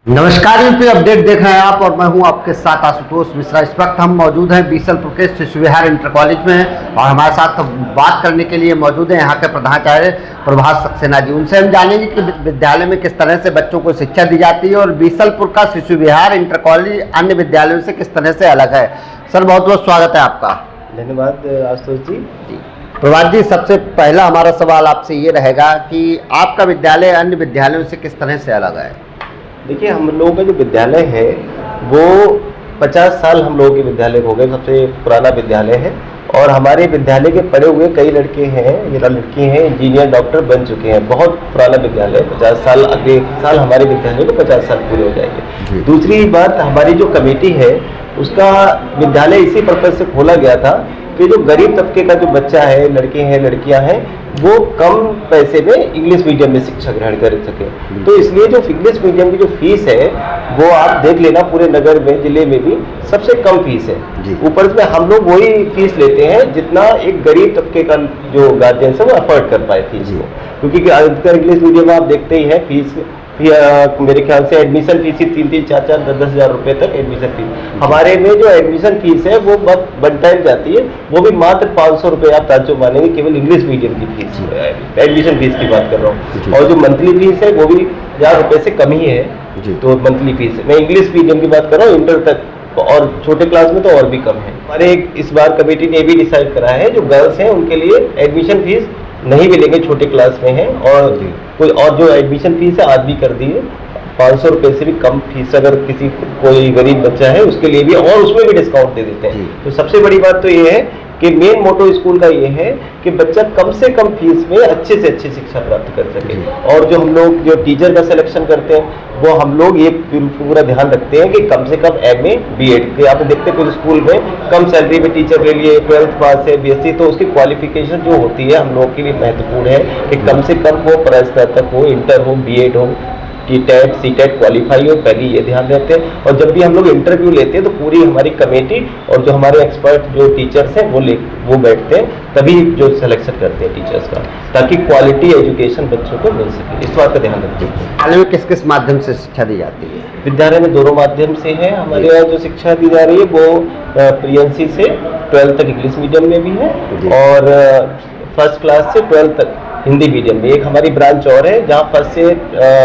नमस्कार, UP update देख रहे हैं आप और मैं हूं आपके साथ आशुतोष मिश्रा। इस वक्त हम मौजूद हैं बीसलपुर के शिशु विहार इंटर कॉलेज में और हमारे साथ बात करने के लिए मौजूद हैं यहाँ के प्रधानाचार्य प्रभास सक्सेना जी। उनसे हम जानेंगे कि विद्यालय में किस तरह से बच्चों को शिक्षा दी जाती है और बीसलपुर का शिशु विहार इंटर कॉलेज अन्य विद्यालयों से किस तरह से अलग है। सर, बहुत बहुत स्वागत है आपका। धन्यवाद आशुतोष जी। प्रभात जी, सबसे पहला हमारा सवाल आपसे ये रहेगा कि आपका विद्यालय अन्य विद्यालयों से किस तरह से अलग है। देखिए, हम लोगों का जो विद्यालय है वो 50 साल हम लोगों के विद्यालय हो गए, सबसे पुराना विद्यालय है। और हमारे विद्यालय के पढ़े हुए कई लड़के हैं या लड़की हैं, इंजीनियर डॉक्टर बन चुके हैं। बहुत पुराना विद्यालय है, 50 साल, अगले साल हमारे विद्यालय को 50 साल पूरे हो जाएंगे। दूसरी बात, हमारी जो कमेटी है उसका विद्यालय इसी पर्पज से खोला गया था कि जो गरीब तबके का जो बच्चा है, लड़के हैं लड़कियां हैं, वो कम पैसे में इंग्लिश मीडियम में शिक्षा ग्रहण कर सके। तो इसलिए जो इंग्लिश मीडियम की जो फीस है वो आप देख लेना, पूरे नगर में, जिले में भी सबसे कम फीस है। ऊपर से हम लोग वही फीस लेते हैं जितना एक गरीब तबके का जो गार्जियन है वो अफोर्ड कर पाए फीस को, क्योंकि अधिकतर इंग्लिश मीडियम आप देखते ही हैं फीस मेरे ख्याल से एडमिशन फीस ही 3-3, 4-4, 10-10 हज़ार रुपए तक एडमिशन फीस। हमारे में जो एडमिशन फीस है वो वन टाइम जाती है, वो भी मात्र 500 रुपये। आप ताज्जुब मानेंगे, केवल इंग्लिश मीडियम की फीस, एडमिशन फीस की बात कर रहा हूँ। और जो मंथली फीस है वो भी 1000 रुपये से कम ही है। तो मंथली फीस मैं इंग्लिश मीडियम की बात कर रहा हूँ, इंटर तक, और छोटे क्लास में तो और भी कम है। हमारे इस बार कमेटी ने भी डिसाइड करा है जो गर्ल्स हैं उनके लिए एडमिशन फीस नहीं मिलेंगे, छोटे क्लास में है। और कोई और जो एडमिशन फीस है आज भी कर दी है, 500 रुपये से भी कम फीस अगर किसी कोई गरीब बच्चा है उसके लिए भी, और उसमें भी डिस्काउंट दे देते हैं। तो सबसे बड़ी बात तो ये है कि मेन मोटो स्कूल का ये है कि बच्चा कम से कम फीस में अच्छे से अच्छी शिक्षा प्राप्त कर सके। और जो हम लोग जो टीचर का सिलेक्शन करते हैं वो हम लोग ये पूरा ध्यान रखते हैं कि कम से कम MA B.Ed। आप देखते हैं कुछ स्कूल में कम सैलरी में टीचर ले लिए, 12th पास है, BSc, तो उसकी क्वालिफिकेशन जो होती है हम लोग के लिए महत्वपूर्ण है कि कम से कम वो स्नातक हो, इंटर हो, B.Ed हो, कि टेट C.Tet क्वालिफाई हो, पहले ये ध्यान देते हैं। और जब भी हम लोग इंटरव्यू लेते हैं तो पूरी हमारी कमेटी और जो हमारे एक्सपर्ट जो टीचर्स हैं वो बैठते हैं, तभी जो सिलेक्शन करते हैं टीचर्स का, ताकि क्वालिटी एजुकेशन बच्चों को मिल सके। इस बात का ध्यान रखते हैं। विद्यालय में किस किस माध्यम से शिक्षा दी जाती है। विद्यालय में दोनों माध्यम से है। हमारे यहाँ जो शिक्षा दी जा रही है वो प्रीएनसी से 12th तक इंग्लिश मीडियम में भी है, और फर्स्ट क्लास से 12th तक हिंदी मीडियम में। एक हमारी ब्रांच और है जहाँ 1st से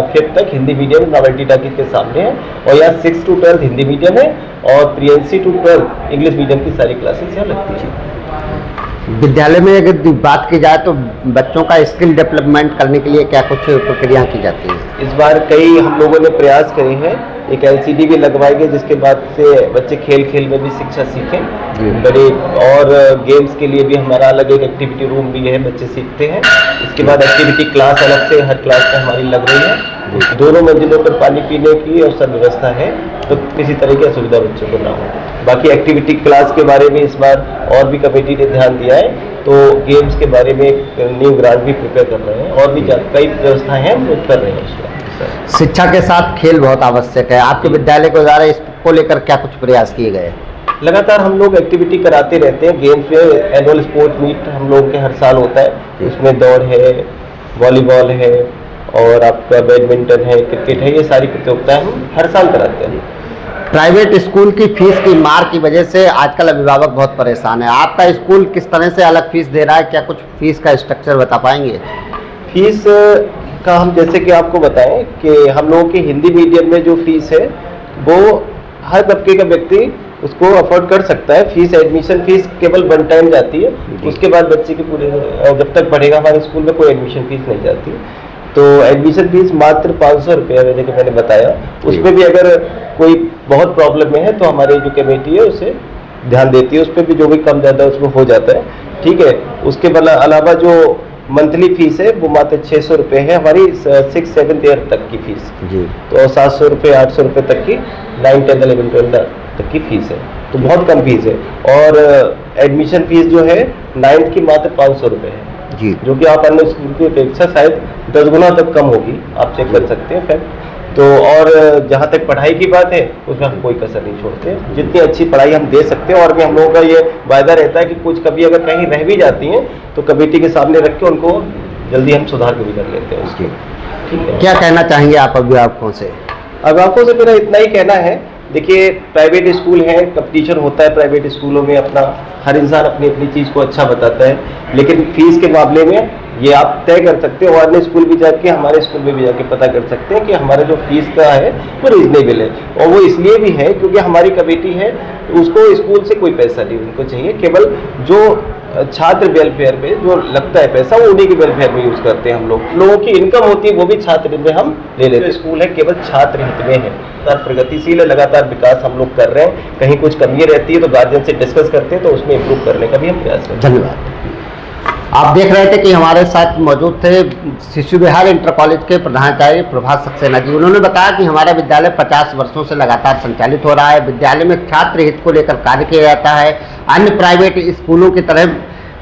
5th तक हिंदी मीडियम नॉवेल्टी टाकी के सामने है, और यहाँ 6 to 12 हिंदी मीडियम है, और प्रीएनसी to 12 इंग्लिश मीडियम की सारी क्लासेस यहाँ लगती है। विद्यालय में अगर बात की जाए तो बच्चों का स्किल डेवलपमेंट करने के लिए क्या कुछ प्रक्रिया की जाती है। इस बार कई हम लोगों ने प्रयास करे हैं। एक LCD भी लगवाई गई जिसके बाद से बच्चे खेल खेल में भी शिक्षा सीखें बड़े, और गेम्स के लिए भी हमारा अलग एक एक्टिविटी रूम भी है, बच्चे सीखते हैं। इसके बाद एक्टिविटी क्लास अलग से हर क्लास में हमारी लग रही है। दोनों मंजिलों पर पानी पीने की और सब व्यवस्था है, तो किसी तरह की असुविधा बच्चों को ना हो। बाकी एक्टिविटी क्लास के बारे में इस बार और भी कमेटी ने ध्यान दिया है, तो गेम्स के बारे में न्यू ग्रांट भी प्रिपेयर कर रहे हैं, और भी कई व्यवस्थाएं हैं वो कर रहे हैं। शिक्षा के साथ खेल बहुत आवश्यक है। आपके विद्यालय के द्वारा इसको लेकर क्या कुछ प्रयास किए गए। लगातार हम लोग एक्टिविटी कराते रहते हैं। गेम्स में एनुअल स्पोर्ट मीट हम लोग के हर साल होता है, उसमें दौड़ है, वॉलीबॉल है, और आपका बैडमिंटन है, क्रिकेट है, ये सारी प्रतियोगिताएं हम हर साल कराते हैं। प्राइवेट स्कूल की फीस की मार की वजह से आजकल अभिभावक बहुत परेशान है। आपका स्कूल किस तरह से अलग फीस दे रहा है, क्या कुछ फीस का स्ट्रक्चर बता पाएंगे। फीस का हम जैसे कि आपको बताएं कि हम लोगों की हिंदी मीडियम में जो फीस है वो हर तबके का व्यक्ति उसको अफोर्ड कर सकता है। फीस, एडमिशन फीस केवल वन टाइम जाती है, उसके बाद बच्चे के पूरे जब तक पढ़ेगा हमारे स्कूल में कोई एडमिशन फीस नहीं जाती। तो एडमिशन फीस मात्र 500 रुपये जैसे कि मैंने बताया। उसमें भी अगर कोई बहुत प्रॉब्लम में है तो हमारी जो कमेटी है उसे ध्यान देती है, उस पर भी जो भी कम ज़्यादा उसमें हो जाता है, ठीक है। उसके अलावा जो मंथली फीस है वो मात्र 600 रुपये है हमारी 6th 7th ईयर तक की फीस जी। तो 700 रुपये 800 रुपये तक की 9th 10th 11th 12th तक की फीस है, तो बहुत कम फीस है। और एडमिशन फीस जो है 9th की मात्र 500 रुपये है जी, जो कि आप अन्य स्कूल की अपेक्षा शायद 10 गुना तक कम होगी, आप चेक कर सकते हैं फैक्ट। तो और जहाँ तक पढ़ाई की बात है उसमें हम कोई कसर नहीं छोड़ते, जितनी अच्छी पढ़ाई हम दे सकते हैं। और भी हम लोगों का ये वायदा रहता है कि कुछ कभी अगर कहीं रह भी जाती हैं तो कमेटी के सामने रख के उनको जल्दी हम सुधार भी कर लेते हैं उसकी। ठीक है, क्या कहना चाहेंगे आप अभिभावकों से। अभिभावकों से मेरा इतना ही कहना है, देखिए प्राइवेट स्कूल है, कंपटीशन होता है प्राइवेट स्कूलों में, अपना हर इंसान अपनी अपनी चीज़ को अच्छा बताता है, लेकिन फीस के मामले में ये आप तय कर सकते हो, अन्य स्कूल भी जाके हमारे स्कूल में भी जाके पता कर सकते हैं कि हमारा जो फीस का है वो रीजनेबल है। और वो इसलिए भी है क्योंकि हमारी कमेटी है, उसको स्कूल से कोई पैसा नहीं उनको चाहिए, केवल जो छात्र वेलफेयर पे जो लगता है पैसा वो उन्हीं के वेलफेयर में यूज करते हैं। हम लोगों की इनकम होती है वो भी छात्र में हम ले लेते हैं। स्कूल है केवल छात्र हित में है, लगातार प्रगतिशील है, लगातार विकास हम लोग कर रहे हैं। कहीं कुछ कमी रहती है तो गार्जियन से डिस्कस करते हैं, तो उसमें इम्प्रूव करने का भी हम प्रयास करते हैं। धन्यवाद। आप देख रहे थे कि हमारे साथ मौजूद थे शिशु विहार इंटर कॉलेज के प्रधानाचार्य प्रभात सक्सेना जी। उन्होंने बताया कि हमारा विद्यालय 50 वर्षों से लगातार संचालित हो रहा है। विद्यालय में छात्र हित को लेकर कार्य किया जाता है। अन्य प्राइवेट स्कूलों की तरह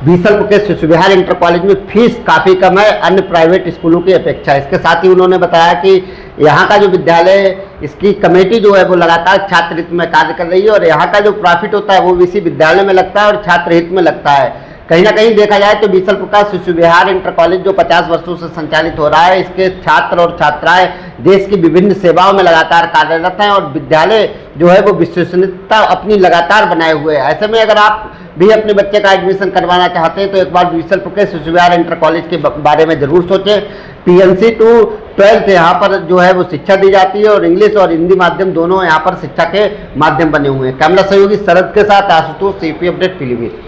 बीसलपुर के शिशु विहार इंटर कॉलेज में फीस काफ़ी कम है अन्य प्राइवेट स्कूलों की अपेक्षा। इसके साथ ही उन्होंने बताया कि यहाँ का जो विद्यालय है इसकी कमेटी जो है वो लगातार छात्र हित में कार्य कर रही है और यहाँ का जो प्रॉफिट होता है वो इसी विद्यालय में लगता है और छात्र हित में लगता है। कहीं ना कहीं देखा जाए तो बीसलपुर का शिशु विहार इंटर कॉलेज जो 50 वर्षों से संचालित हो रहा है, इसके छात्र और छात्राएं देश की विभिन्न सेवाओं में लगातार कार्यरत हैं और विद्यालय जो है वो विश्वसनीयता अपनी लगातार बनाए हुए है। ऐसे में अगर आप भी अपने बच्चे का एडमिशन करवाना चाहते हैं तो एक बार बीसलपुर के शिशु विहार इंटर कॉलेज के बारे में जरूर सोचें। PNC टू 12th यहाँ पर जो है वो शिक्षा दी जाती है और इंग्लिश और हिंदी माध्यम दोनों यहाँ पर शिक्षा के माध्यम बने हुए हैं। कैमरा सहयोगी शरद के साथ आशुतोष, CP अपडेट पीलीभीत।